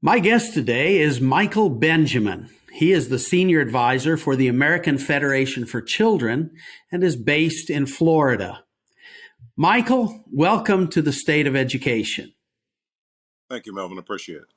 My guest today is Michael Benjamin. He is the senior advisor for the American Federation for Children and is based in Florida. Michael, welcome to the State of Education. Thank you, Melvin. Appreciate it.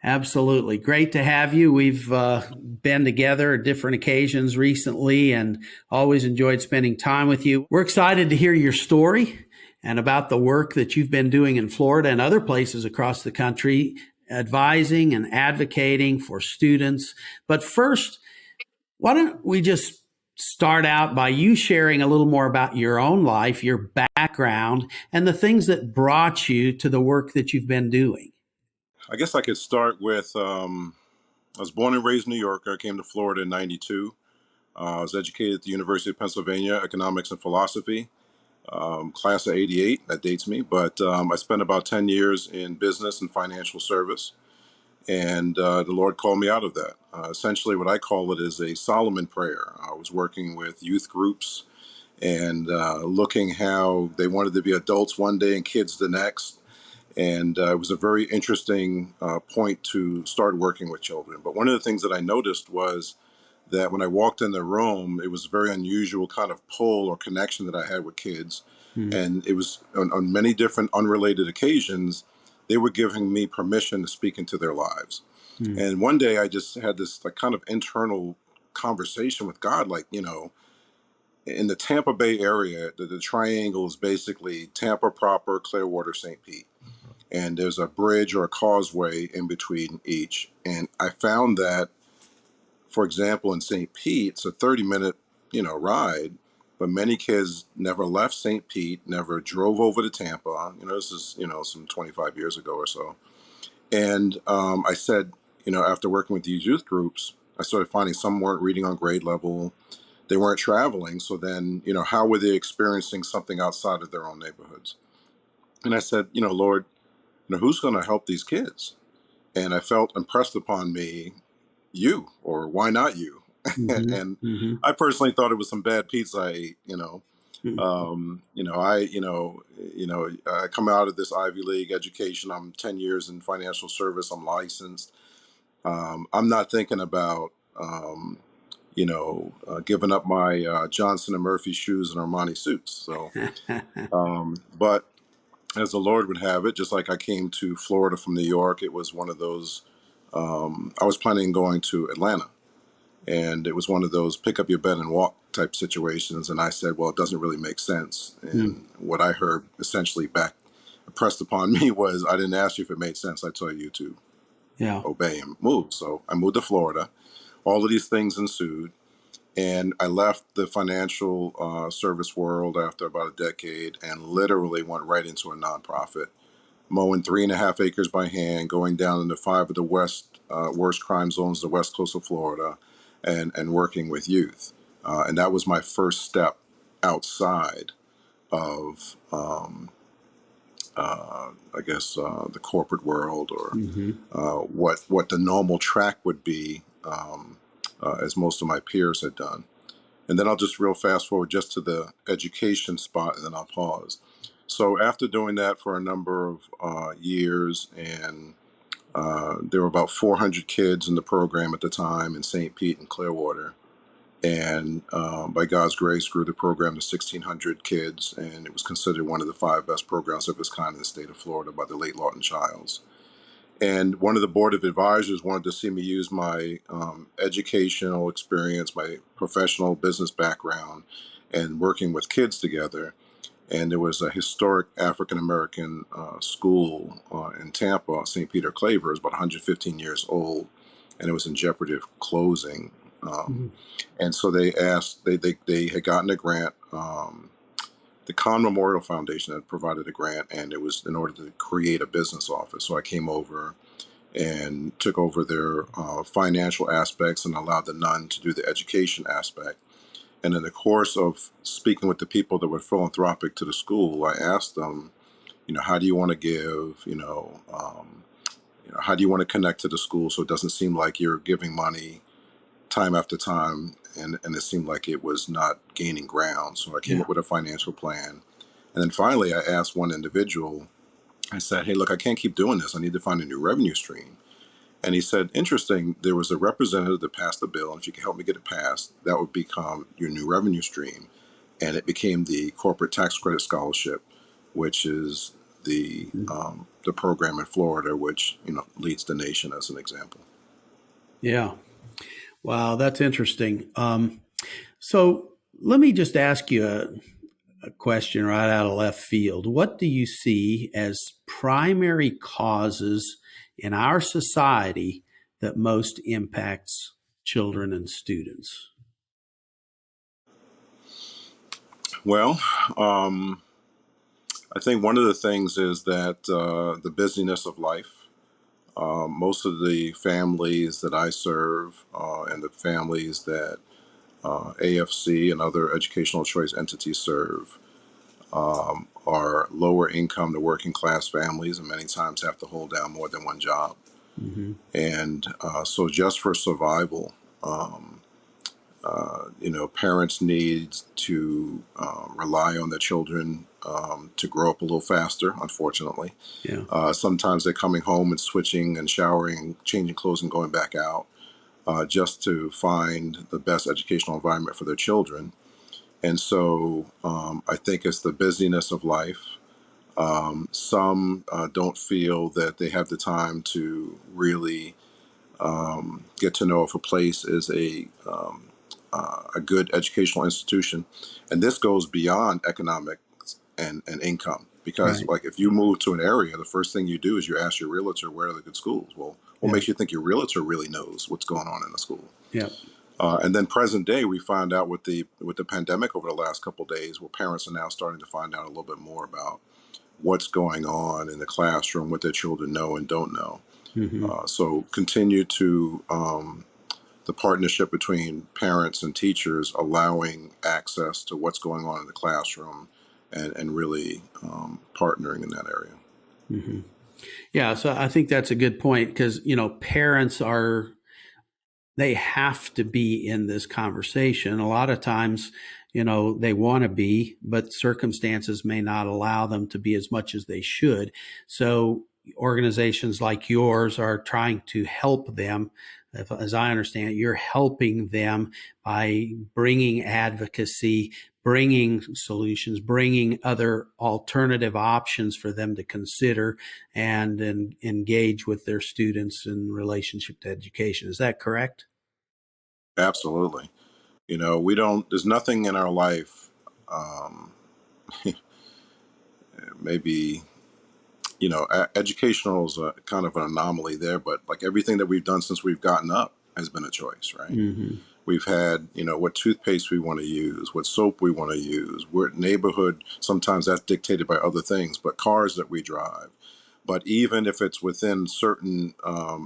Absolutely. Great to have you. We've been together at different occasions recently and always enjoyed spending time with you. We're excited to hear your story and about the work that you've been doing in Florida and other places across the country, advising and advocating for students. But first, why don't we just start out by you sharing a little more about your own life, your background, and the things that brought you to the work that you've been doing? I guess I could start with I was born and raised in New York. I came to Florida in 92. I was educated at the University of Pennsylvania, economics and philosophy, class of 88. That dates me. But I spent about 10 years in business and financial service. And the Lord called me out of that. Essentially, what I call it is a Solomon prayer. I was working with youth groups and looking how they wanted to be adults one day and kids the next. And it was a very interesting point to start working with children. But one of the things that I noticed was that when I walked in the room, it was a very unusual kind of pull or connection that I had with kids. And it was on many different unrelated occasions, they were giving me permission to speak into their lives. And one day I just had this like kind of internal conversation with God, like, in the Tampa Bay area, the triangle is basically Tampa proper, Clearwater, St. Pete. And there's a bridge or a causeway in between each. And I found that, for example, in St. Pete, it's a 30-minute, ride, but many kids never left St. Pete, never drove over to Tampa. This is, some 25 years ago or so. And I said, after working with these youth groups, I started finding some weren't reading on grade level. They weren't traveling. So then, how were they experiencing something outside of their own neighborhoods? And I said, Lord, who's going to help these kids? And I felt impressed upon me, you, or why not you? And I personally thought it was some bad pizza I ate, I come out of this Ivy League education. I'm 10 years in financial service. I'm licensed. I'm not thinking about, giving up my Johnson and Murphy shoes and Armani suits. So, but as the Lord would have it, just like I came to Florida from New York, it was one of those, I was planning on going to Atlanta. And it was one of those pick up your bed and walk type situations. And I said, well, it doesn't really make sense. And what I heard essentially back pressed upon me was, I didn't ask you if it made sense. I told you to obey and move. So I moved to Florida. All of these things ensued. And I left the financial service world after about a decade and literally went right into a nonprofit, mowing 3.5 acres by hand, going down into 5 of the worst crime zones, the west coast of Florida, and working with youth. And that was my first step outside of, the corporate world or what the normal track would be, as most of my peers had done. And then I'll just real fast forward just to the education spot, and then I'll pause. So after doing that for a number of years, and there were about 400 kids in the program at the time in St. Pete and Clearwater. And by God's grace, grew the program to 1,600 kids, and it was considered one of the 5 best programs of its kind in the state of Florida by the late Lawton Childs. And one of the board of advisors wanted to see me use my educational experience, my professional business background, and working with kids together. And there was a historic African-American school in Tampa, St. Peter Claver, is about 115 years old, and it was in jeopardy of closing. And so they asked, they had gotten a grant. The Con Memorial Foundation had provided a grant, and it was in order to create a business office. So I came over and took over their financial aspects and allowed the nun to do the education aspect. And in the course of speaking with the people that were philanthropic to the school, I asked them, how do you want to give? How do you want to connect to the school so it doesn't seem like you're giving money time after time, and it seemed like it was not gaining ground. So I came up with a financial plan. And then finally, I asked one individual, I said, hey, look, I can't keep doing this. I need to find a new revenue stream. And he said, interesting, there was a representative that passed the bill, and if you could help me get it passed, that would become your new revenue stream. And it became the Corporate Tax Credit Scholarship, which is the program in Florida, which leads the nation as an example. Yeah. Wow, that's interesting. So let me just ask you a question right out of left field. What do you see as primary causes in our society that most impacts children and students? Well, I think one of the things is that the busyness of life. Most of the families that I serve and the families that AFC and other educational choice entities serve are lower income to working class families, and many times have to hold down more than one job. Mm-hmm. And so, just for survival, parents need to rely on their children to grow up a little faster, unfortunately. Yeah. Sometimes they're coming home and switching and showering, changing clothes, and going back out just to find the best educational environment for their children. And so I think it's the busyness of life. Some don't feel that they have the time to really get to know if a place is a good educational institution. And this goes beyond economics and income. Because, Right. like, if you move to an area, the first thing you do is you ask your realtor, where are the good schools? Well, what Yeah. makes you think your realtor really knows what's going on in the school? Yeah. And then present day, we find out with the pandemic over the last couple of days, where parents are now starting to find out a little bit more about what's going on in the classroom, what their children know and don't know. Mm-hmm. So continue to the partnership between parents and teachers, allowing access to what's going on in the classroom, and really partnering in that area. Mm-hmm. Yeah. So I think that's a good point because, parents they have to be in this conversation. A lot of times, they want to be, but circumstances may not allow them to be as much as they should. So organizations like yours are trying to help them. As I understand it, you're helping them by bringing advocacy, bringing solutions, bringing other alternative options for them to consider and engage with their students in relationship to education. Is that correct? Absolutely. We don't, there's nothing in our life, maybe, educational is a kind of an anomaly there, but like everything that we've done since we've gotten up has been a choice, right? Mm-hmm. We've had, what toothpaste we want to use, what soap we want to use. We're neighborhood, sometimes that's dictated by other things, but cars that we drive. But even if it's within certain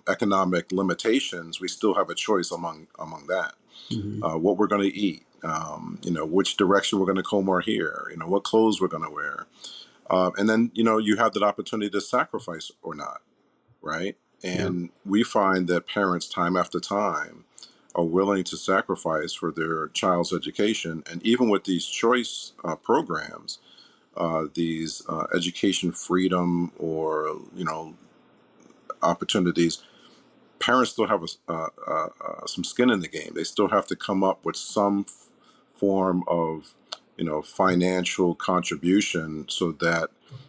economic limitations, we still have a choice among that. Mm-hmm. What we're going to eat, which direction we're going to comb our hair, what clothes we're going to wear. And then, you have that opportunity to sacrifice or not, right? Yeah. And we find that parents, time after time, are willing to sacrifice for their child's education. And even with these choice programs, these education freedom or, opportunities, parents still have some skin in the game. They still have to come up with some form of, financial contribution so that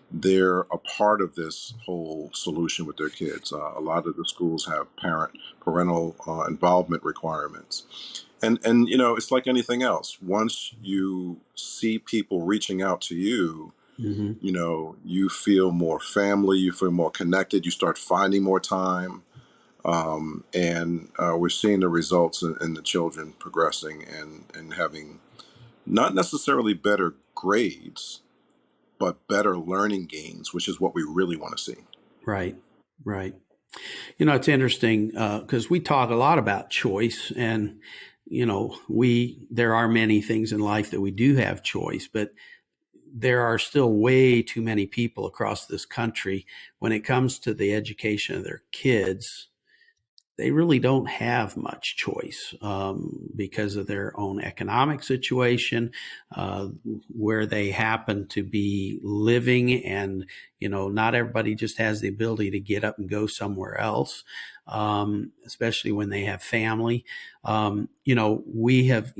they're a part of this whole solution with their kids. A lot of the schools have parental involvement requirements, and it's like anything else. Once you see people reaching out to you, Mm-hmm. you feel more family, you feel more connected, you start finding more time. And we're seeing the results in the children progressing and having not necessarily better grades, but better learning gains, which is what we really want to see. Right. Right. It's interesting because we talk a lot about choice, and there are many things in life that we do have choice, but there are still way too many people across this country when it comes to the education of their kids. they really don't have much choice because of their own economic situation, uh, where they happen to be living. And, not everybody just has the ability to get up and go somewhere else, especially when they have family. We have,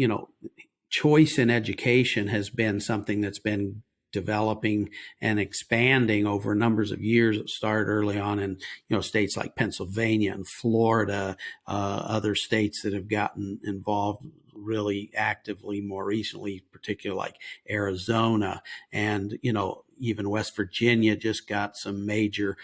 choice in education has been something that's been developing and expanding over numbers of years. It started early on in states like Pennsylvania and Florida, other states that have gotten involved really actively more recently, particularly like Arizona, and even West Virginia just got some major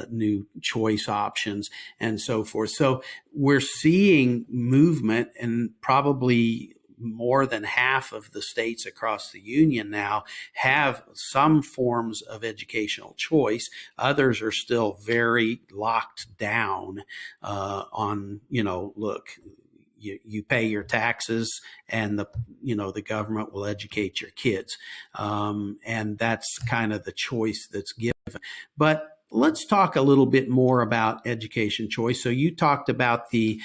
new choice options and so forth. So we're seeing movement, and probably more than half of the states across the union now have some forms of educational choice. Others are still very locked down on, look, you pay your taxes, and the government will educate your kids, and that's kind of the choice that's given. But let's talk a little bit more about education choice. So you talked about the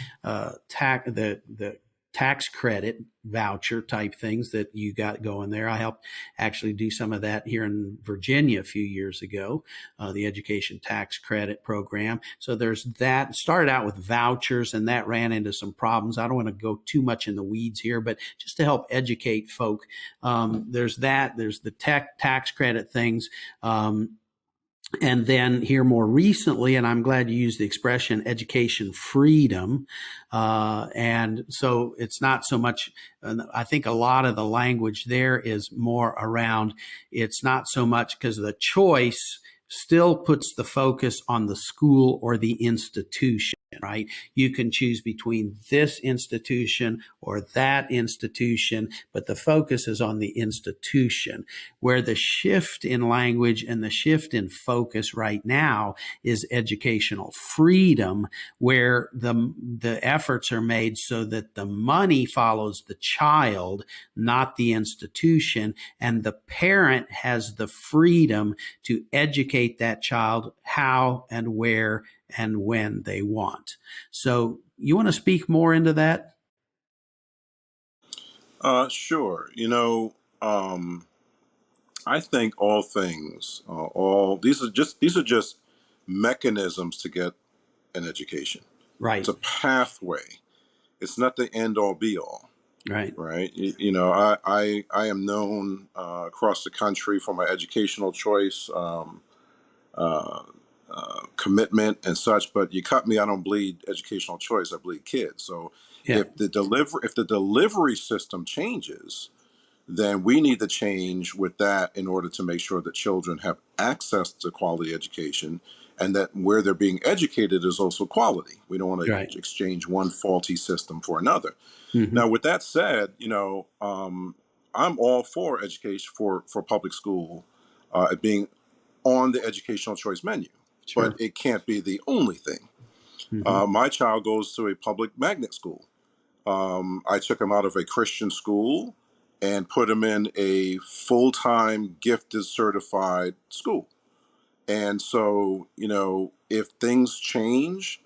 tax credit voucher type things that you got going there. I helped actually do some of that here in Virginia a few years ago, the education tax credit program. So there's that. It started out with vouchers, and that ran into some problems. I don't want to go too much in the weeds here, but just to help educate folk, there's that. There's the tax credit things. And then here more recently, and I'm glad you used the expression education freedom. And so it's not so much, I think a lot of the language there is more around, it's not so much because the choice still puts the focus on the school or the institution, right? You can choose between this institution or that institution, but the focus is on the institution. Where the shift in language and the shift in focus right now is educational freedom, where the efforts are made so that the money follows the child, not the institution, and the parent has the freedom to educate that child how and where and when they want. So you want to speak more into that? Sure. I think all things, all these are just mechanisms to get an education. It's Right. a pathway. It's not the end all be all. Right. Right. I am known across the country for my educational choice, uh, commitment and such. But you cut me, I don't bleed educational choice. I bleed kids. So Yeah. if the delivery system changes, then we need to change with that in order to make sure that children have access to quality education, and that where they're being educated is also quality. We don't want Right. to exchange one faulty system for another. Mm-hmm. Now, with that said, I'm all for education for public school being on the educational choice menu, but Sure. it can't be the only thing. Mm-hmm. My child goes to a public magnet school. I took him out of a Christian school and put him in a full-time gifted certified school. And so, if things change,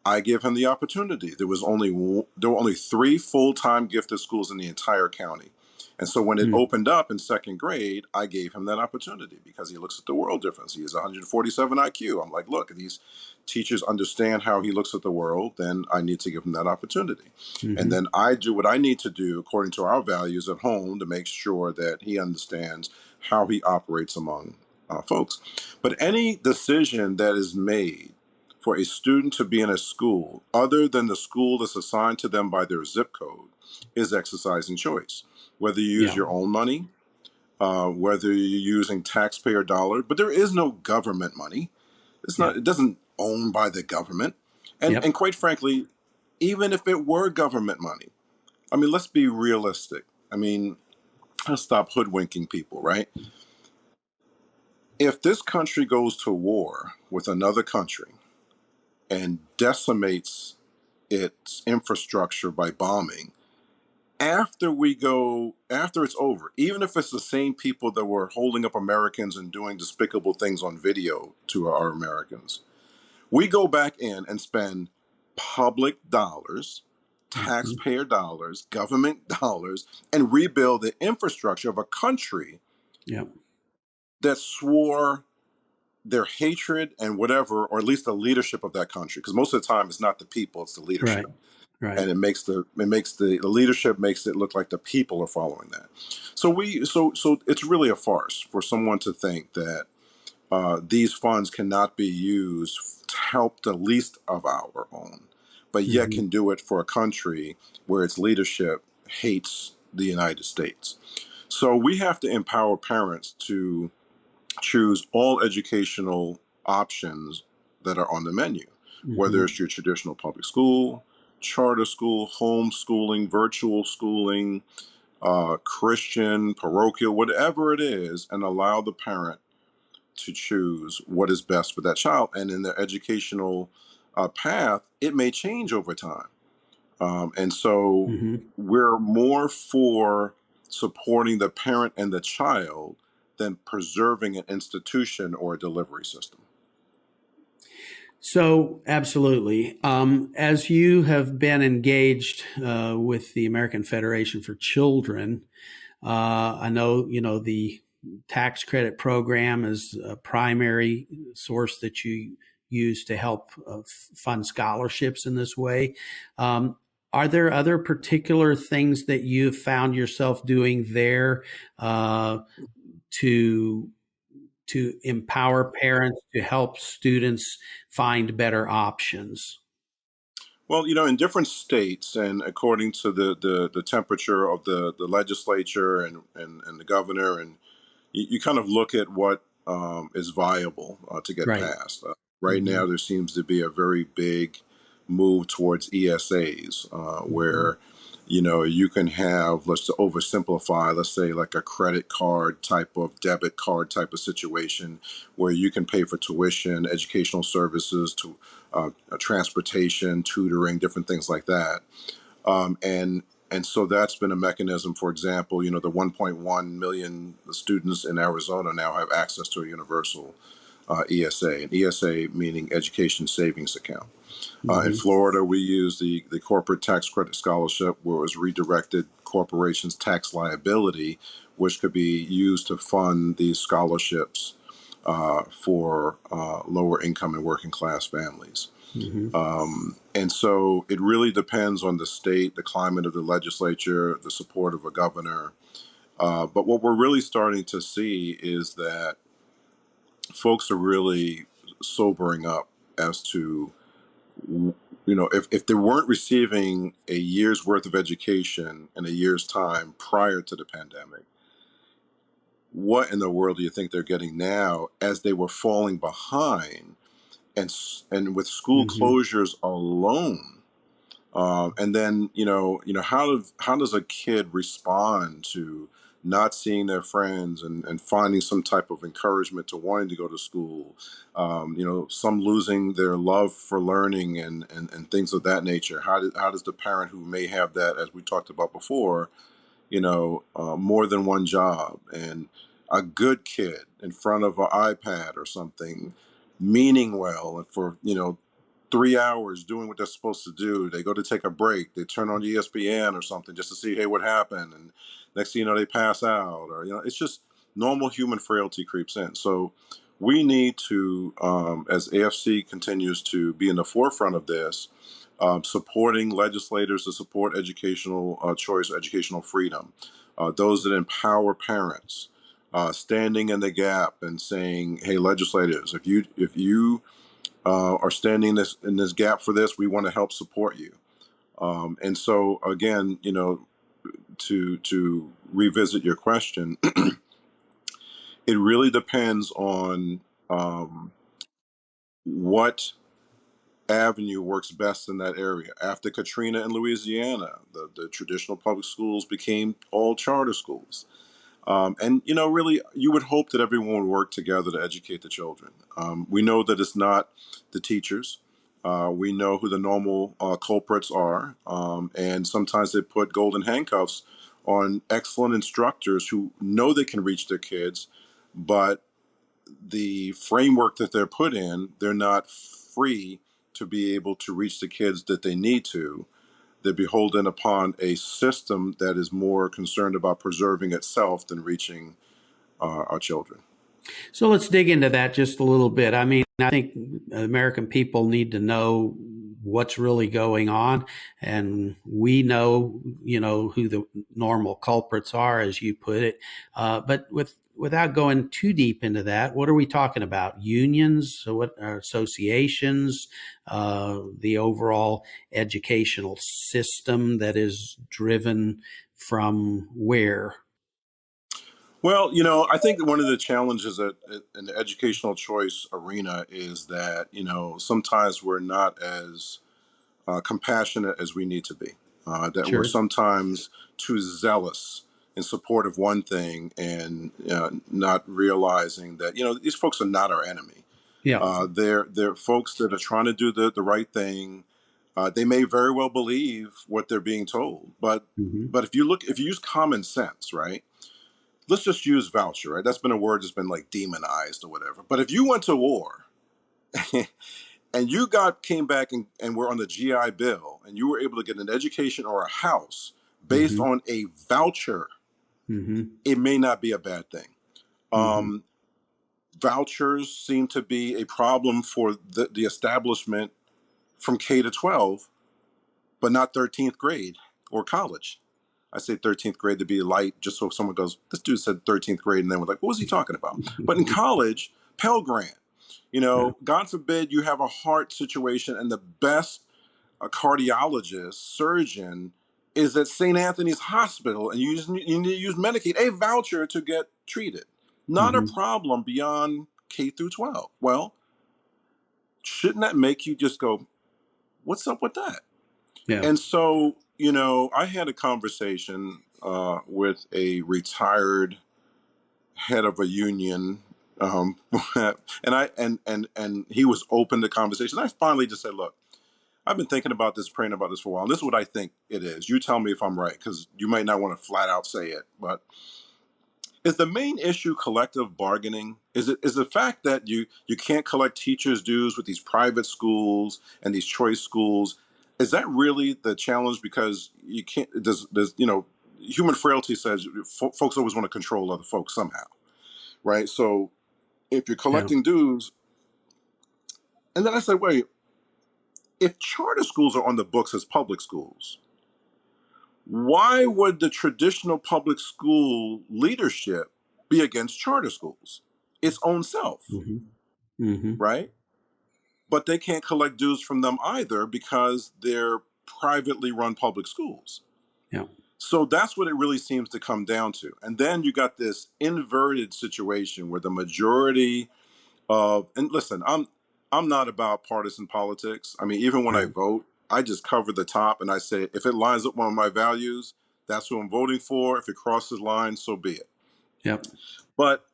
I give him the opportunity. There were only three full-time gifted schools in the entire county. And so when it Mm-hmm. opened up in second grade, I gave him that opportunity because he looks at the world difference. He has 147 IQ. I'm like, look, if these teachers understand how he looks at the world, then I need to give him that opportunity. And Mm-hmm. then I do what I need to do according to our values at home to make sure that he understands how he operates among folks. But any decision that is made for a student to be in a school other than the school that's assigned to them by their zip code is exercising choice. Whether you use Yeah. your own money, whether you're using taxpayer dollar, but there is no government money. It's Yeah. not. It doesn't owned by the government. And Yep. quite frankly, even if it were government money, I mean, let's be realistic. I mean, let's stop hoodwinking people, right? If this country goes to war with another country and decimates its infrastructure by bombing, after it's over, even if it's the same people that were holding up Americans and doing despicable things on video to our Americans, we go back in and spend public dollars, Hmm. taxpayer dollars, government dollars, and rebuild the infrastructure of a country Yeah. that swore their hatred and whatever, or at least the leadership of that country. Because most of the time, it's not the people; it's the leadership, Right. Right. and the leadership makes it look like the people are following that. So it's really a farce for someone to think that these funds cannot be used to help the least of our own, but yet Hmm. can do it for a country where its leadership hates the United States. So we have to empower parents to choose all educational options that are on the menu, whether Hmm. it's your traditional public school, charter school, homeschooling, virtual schooling, Christian, parochial, whatever it is, and allow the parent to choose what is best for that child. And in their educational path, it may change over time. And so Hmm. we're more for supporting the parent and the child than preserving an institution or a delivery system. So, absolutely. As you have been engaged with the American Federation for Children, I know the tax credit program is a primary source that you use to help fund scholarships in this way. Um, are there other particular things that you've found yourself doing there to empower parents to help students find better options? Well, in different states, and according to the temperature of the legislature and the governor, and you kind of look at what is viable to get Right. passed. Right Hmm. now, there seems to be a very big move towards ESAs, Hmm. where you can have, let's oversimplify, let's say like a credit card type of debit card type of situation, where you can pay for tuition, educational services, to transportation, tutoring, different things like that. And so that's been a mechanism. For example, the 1.1 million students in Arizona now have access to a universal ESA, an ESA meaning Education Savings Account. In Hmm. Florida, we use the corporate tax credit scholarship, where it was redirected corporations' tax liability, which could be used to fund these scholarships for lower income and working class families. Hmm. And so it really depends on the state, the climate of the legislature, the support of a governor. But what we're really starting to see is that folks are really sobering up as to, if they weren't receiving a year's worth of education in a year's time prior to the pandemic, what in the world do you think they're getting now, as they were falling behind, and with school Hmm. closures alone? And then how does a kid respond to not seeing their friends, and finding some type of encouragement to wanting to go to school? Some losing their love for learning, and things of that nature. How does the parent who may have that, as we talked about before, more than one job, and a good kid in front of an iPad or something, meaning well, and for 3 hours doing what they're supposed to do. They go to take a break. They turn on ESPN or something just to see, hey, what happened? And next thing you know, they pass out, or it's just normal human frailty creeps in. So we need to, as AFC continues to be in the forefront of this, supporting legislators to support educational choice, educational freedom, those that empower parents, standing in the gap and saying, "Hey, legislators, if you are standing in this gap for this, we want to help support you." And so again, to revisit your question, it really depends on what avenue works best in that area. After Katrina in Louisiana, the traditional public schools became all charter schools. And really, you would hope that everyone would work together to educate the children. We know that it's not the teachers. We know who the normal culprits are, and sometimes they put golden handcuffs on excellent instructors who know they can reach their kids, but the framework that they're put in, they're not free to be able to reach the kids that they need to. They're beholden upon a system that is more concerned about preserving itself than reaching our children. So let's dig into that just a little bit. I mean, I think American people need to know what's really going on, and we know, who the normal culprits are, as you put it. But without going too deep into that, what are we talking about? Unions? So what are associations? The overall educational system that is driven from where? Well, I think one of the challenges in the educational choice arena is that, sometimes we're not as compassionate as we need to be, that we're Sure. sometimes too zealous in support of one thing and not realizing that, these folks are not our enemy. Yeah. They're folks that are trying to do the right thing. They may very well believe what they're being told, but Hmm. if you use common sense, right? Let's just use voucher, right? That's been a word that's been like demonized or whatever. But if you went to war and you came back and were on the GI Bill and you were able to get an education or a house based Hmm. on a voucher, Hmm. it may not be a bad thing. Hmm. Um, Vouchers seem to be a problem for the establishment from K to 12, but not 13th grade or college. I say 13th grade to be light, just so if someone goes, this dude said 13th grade, and then we're like, what was he talking about? But in college, Pell Grant, Yeah. God forbid you have a heart situation and the best cardiologist, surgeon is at St. Anthony's Hospital and you need to use Medicaid, a voucher to get treated. Not a Hmm. problem beyond K through 12. Well, shouldn't that make you just go, what's up with that? Yeah. And so, I had a conversation with a retired head of a union, and he was open to conversation. I finally just said, "Look, I've been thinking about this, praying about this for a while. And this is what I think it is. You tell me if I'm right, because you might not want to flat out say it. But is the main issue collective bargaining? Is the fact that you can't collect teachers' dues with these private schools and these choice schools? Is that really the challenge? Because you can't. There's human frailty says folks always want to control other folks somehow, right? So if you're Yeah. collecting dues, and then I said, wait, if charter schools are on the books as public schools, why would the traditional public school leadership be against charter schools? Its own self, Hmm. Hmm. right? But they can't collect dues from them either because they're privately run public schools. Yeah. So that's what it really seems to come down to. And then you got this inverted situation where the majority and listen, I'm not about partisan politics. I mean, even when I Right. vote, I just cover the top and I say if it lines up with one of my values, that's who I'm voting for. If it crosses lines, so be it. Yep. But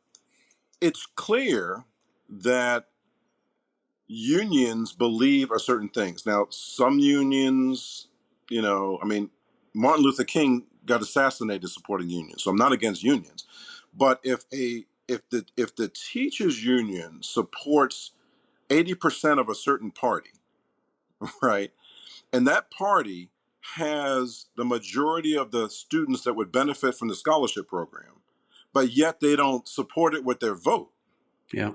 it's clear that unions believe are certain things. Now, some unions, I mean, Martin Luther King got assassinated supporting unions, so I'm not against unions. But if the teachers union supports 80% of a certain party, right? And that party has the majority of the students that would benefit from the scholarship program, but yet they don't support it with their vote. Yeah.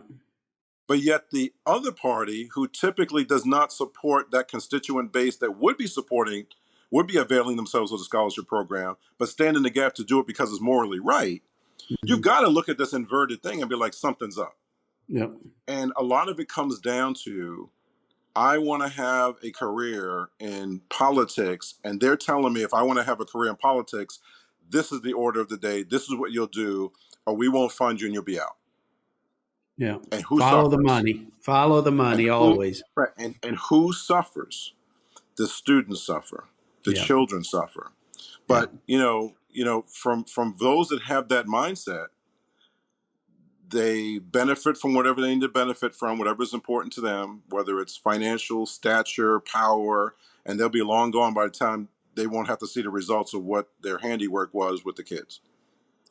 But yet the other party, who typically does not support that constituent base that would be availing themselves of the scholarship program, but stand in the gap to do it because it's morally right, you've Hmm. got to look at this inverted thing and be like, something's up. Yep. And a lot of it comes down to I want to have a career in politics, and they're telling me if I want to have a career in politics, this is the order of the day, this is what you'll do, or we won't fund you and you'll be out. Yeah. And who Follow the suffers? money. Follow the And money who always. right, and who suffers? The students suffer, the Yeah. children suffer. Yeah. But from those that have that mindset, they benefit from whatever they need to benefit from, whatever is important to them, whether it's financial, stature, power, and they'll be long gone by the time they won't have to see the results of what their handiwork was with the kids.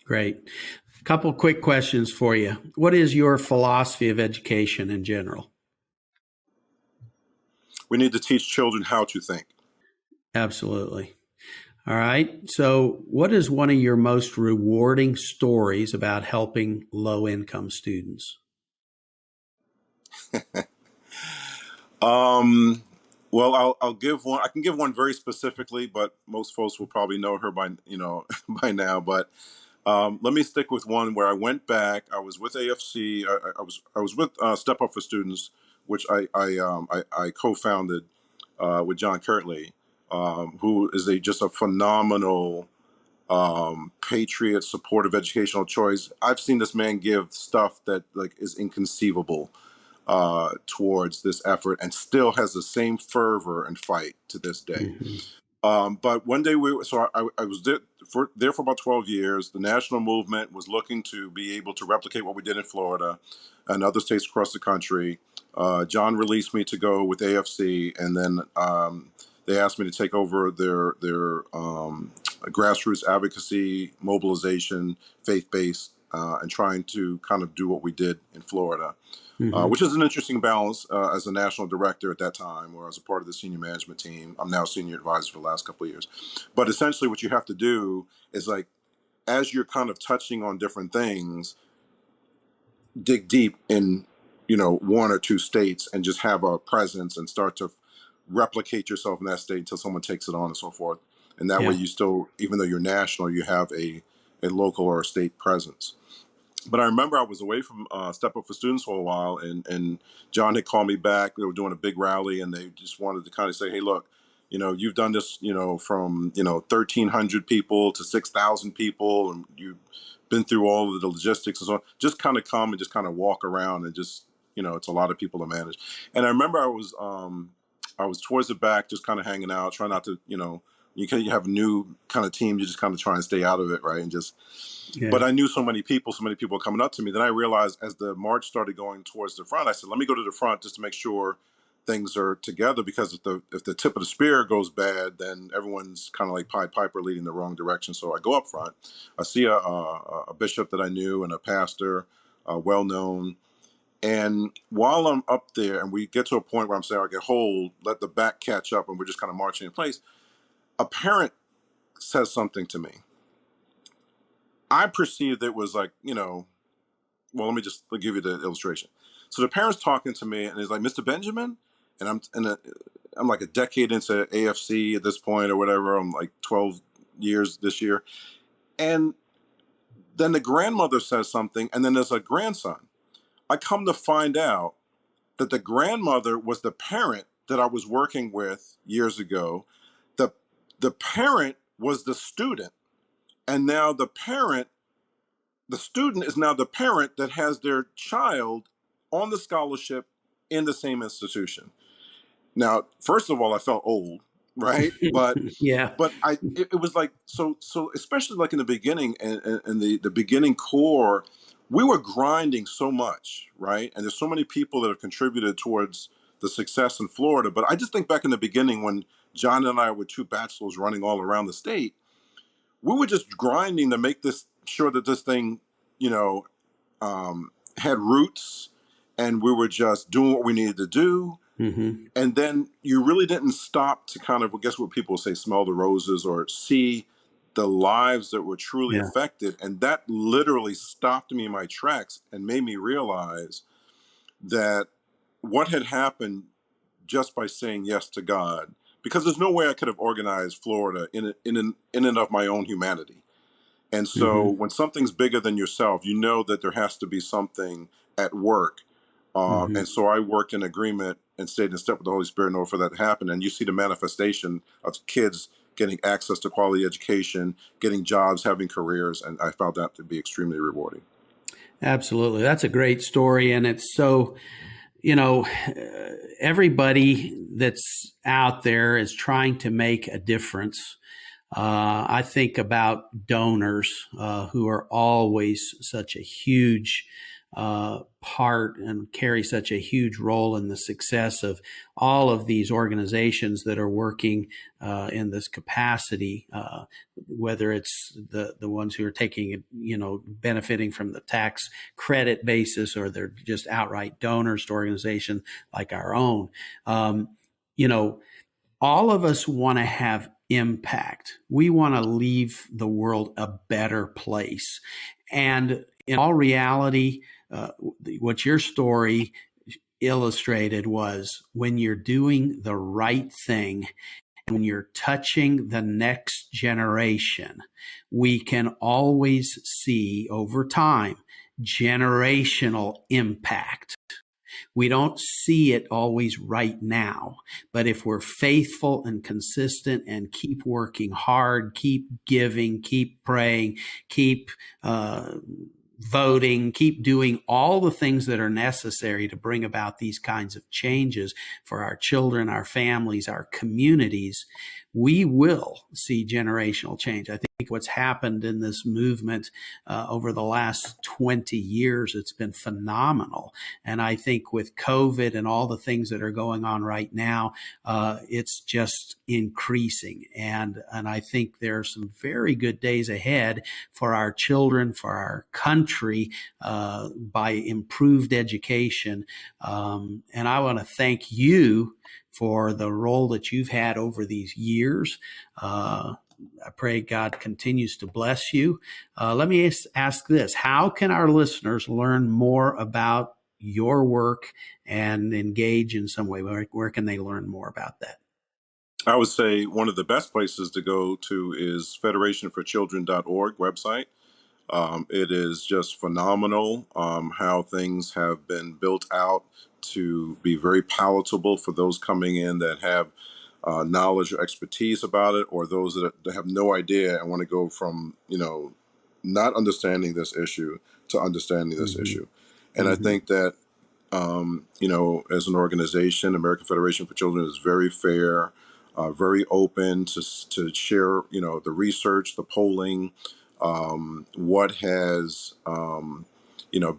Great. A couple quick questions for you. What is your philosophy of education in general? we need to teach children how to think. Absolutely. All right. So, what is one of your most rewarding stories about helping low income students? Um, well, I'll give one. I can give one very specifically, but most folks will probably know her by by now. But let me stick with one where I went back. I was with AFC. I was with Step Up for Students, which I co-founded with John Kirtley, who is just a phenomenal patriot, supportive educational choice. I've seen this man give stuff that like is inconceivable towards this effort, and still has the same fervor and fight to this day. Mm-hmm. But one day I was there for about 12 years. The national movement was looking to be able to replicate what we did in Florida and other states across the country. John released me to go with AFC, and then they asked me to take over their grassroots advocacy, mobilization, faith-based, and trying to kind of do what we did in Florida. Mm-hmm. Which is an interesting balance as a national director at that time, or as a part of the senior management team. I'm now senior advisor for the last couple of years. But essentially, what you have to do is, like, as you're kind of touching on different things, dig deep in, one or two states and just have a presence and start to replicate yourself in that state until someone takes it on and so forth. And that way, Yeah. you still, even though you're national, you have a local or a state presence. But I remember I was away from Step Up for Students for a while, and John had called me back. They were doing a big rally, and they just wanted to kind of say, "Hey, look, you've done this, from 1,300 people to 6,000 people, and you've been through all of the logistics and so on. Just kind of come and just kind of walk around, and just it's a lot of people to manage." And I remember I was towards the back, just kind of hanging out, trying not to, you have a new kind of team, you just kind of try and stay out of it, right, and just. But Yeah. I knew so many people were coming up to me. Then I realized as the march started going towards the front, I said, let me go to the front just to make sure things are together, because if the tip of the spear goes bad, then everyone's kind of like Pied Piper leading the wrong direction. So I go up front. I see a bishop that I knew and a pastor, well known. And while I'm up there and we get to a point where I'm saying, okay, hold, let the back catch up, and we're just kind of marching in place, a parent says something to me. I perceived it was like, well, let me just give you the illustration. So the parent's talking to me, and he's like, "Mr. Benjamin," and I'm like a decade into AFC at this point or whatever. I'm like 12 years this year, and then the grandmother says something, and then there's a grandson. I come to find out that the grandmother was the parent that I was working with years ago. The the parent was the student, and now the student is now the parent that has their child on the scholarship in the same institution. Now, first of all, I felt old, right? But Yeah. but it was like so especially like in the beginning, and the beginning core, we were grinding so much, right? And there's so many people that have contributed towards the success in Florida. But I just think back in the beginning when John and I were two bachelors running all around the state, we were just grinding to make this sure that this thing, you know, had roots, and we were just doing what we needed to do. Mm-hmm. And then you really didn't stop to kind of, I guess what people say, smell the roses or see the lives that were truly Yeah. affected. And that literally stopped me in my tracks and made me realize that what had happened just by saying yes to God, because there's no way I could have organized Florida in and of my own humanity. And so Mm-hmm. when something's bigger than yourself, you know that there has to be something at work. Mm-hmm. And so I worked in agreement and stayed in step with the Holy Spirit in order for that to happen. And you see the manifestation of kids getting access to quality education, getting jobs, having careers. And I found that to be extremely rewarding. Absolutely. That's a great story. And it's so, everybody that's out there is trying to make a difference. I think about donors who are always such a huge part and carry such a huge role in the success of all of these organizations that are working in this capacity, whether it's the ones who are taking, benefiting from the tax credit basis, or they're just outright donors to organizations like our own. you know, all of us want to have impact. We want to leave the world a better place. And in all reality, what your story illustrated was when you're doing the right thing, when you're touching the next generation, we can always see over time generational impact. We don't see it always right now, but if we're faithful and consistent and keep working hard, keep giving, keep praying, keep voting, keep doing all the things that are necessary to bring about these kinds of changes for our children, our families, our communities, we will see generational change. I think what's happened in this movement over the last 20 years, it's been phenomenal. And I think with COVID and all the things that are going on right now, it's just increasing. And I think there are some very good days ahead for our children, for our country, by improved education. And I want to thank you for the role that you've had over these years. I pray God continues to bless you. Let me ask this. How can our listeners learn more about your work and engage in some way? Where can they learn more about that? I would say one of the best places to go to is federationforchildren.org website. It is just phenomenal how things have been built out to be very palatable for those coming in that have knowledge or expertise about it, or those that have no idea and want to go from, not understanding this issue to understanding this issue. And I think that, as an organization, American Federation for Children is very fair, very open to share, the research, the polling, what has,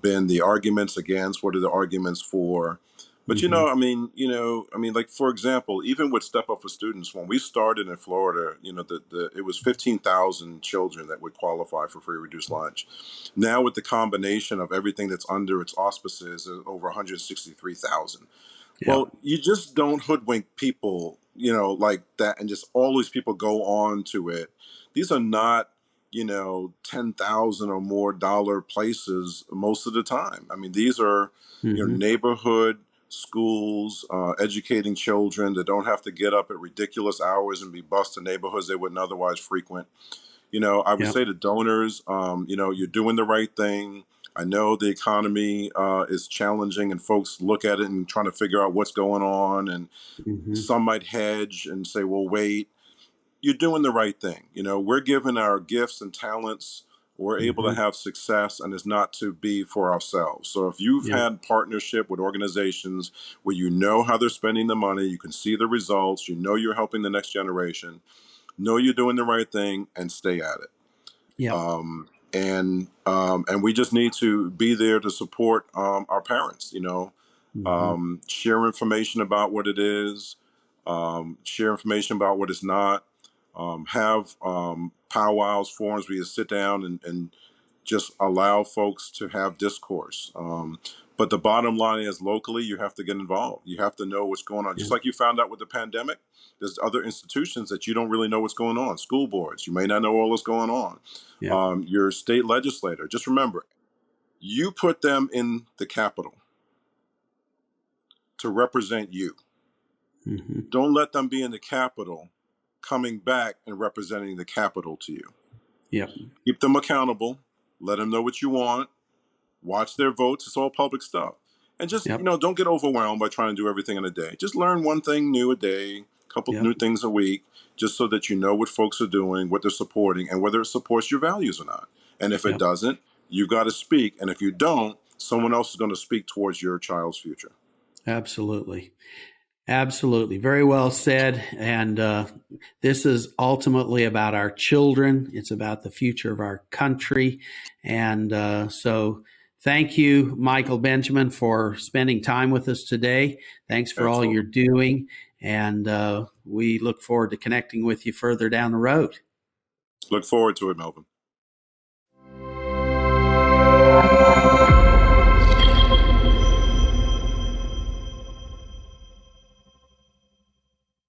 been the arguments against, what are the arguments for. But like, for example, even with Step Up for Students, when we started in Florida, it was 15,000 children that would qualify for free reduced lunch. Now with the combination of everything that's under its auspices, over 163,000. Yeah. Well, you just don't hoodwink people, like that, and just all these people go on to it. These are not, 10,000 or more dollar places most of the time. I mean, these are, neighborhood schools, educating children that don't have to get up at ridiculous hours and be bused to neighborhoods they wouldn't otherwise frequent. I would say to donors, you're doing the right thing. I know the economy is challenging and folks look at it and trying to figure out what's going on. And some might hedge and say, well, wait, you're doing the right thing. We're given our gifts and talents. We're able to have success, and it's not to be for ourselves. So if you've had partnership with organizations where you know how they're spending the money, you can see the results, you're helping the next generation, know you're doing the right thing, and stay at it. Yeah. And we just need to be there to support our parents, share information about what it is, share information about what it's not, have powwows, forums where you sit down and just allow folks to have discourse. But the bottom line is, locally, you have to get involved. You have to know what's going on. Just like you found out with the pandemic, there's other institutions that you don't really know what's going on. School boards, you may not know all that's going on. Your state legislator, just remember, you put them in the Capitol to represent you. Don't let them be in the Capitol coming back and representing the Capitol to you. Keep them accountable. Let them know what you want. Watch their votes. It's all public stuff. And just, don't get overwhelmed by trying to do everything in a day. Just learn one thing new a day, a couple new things a week, just so that you know what folks are doing, what they're supporting, and whether it supports your values or not. And if it doesn't, you've got to speak. And if you don't, someone else is going to speak towards your child's future. Absolutely. Absolutely. Very well said. And this is ultimately about our children. It's about the future of our country. And so thank you, Michael Benjamin, for spending time with us today. Thanks for all you're doing. And we look forward to connecting with you further down the road. Look forward to it, Melvin.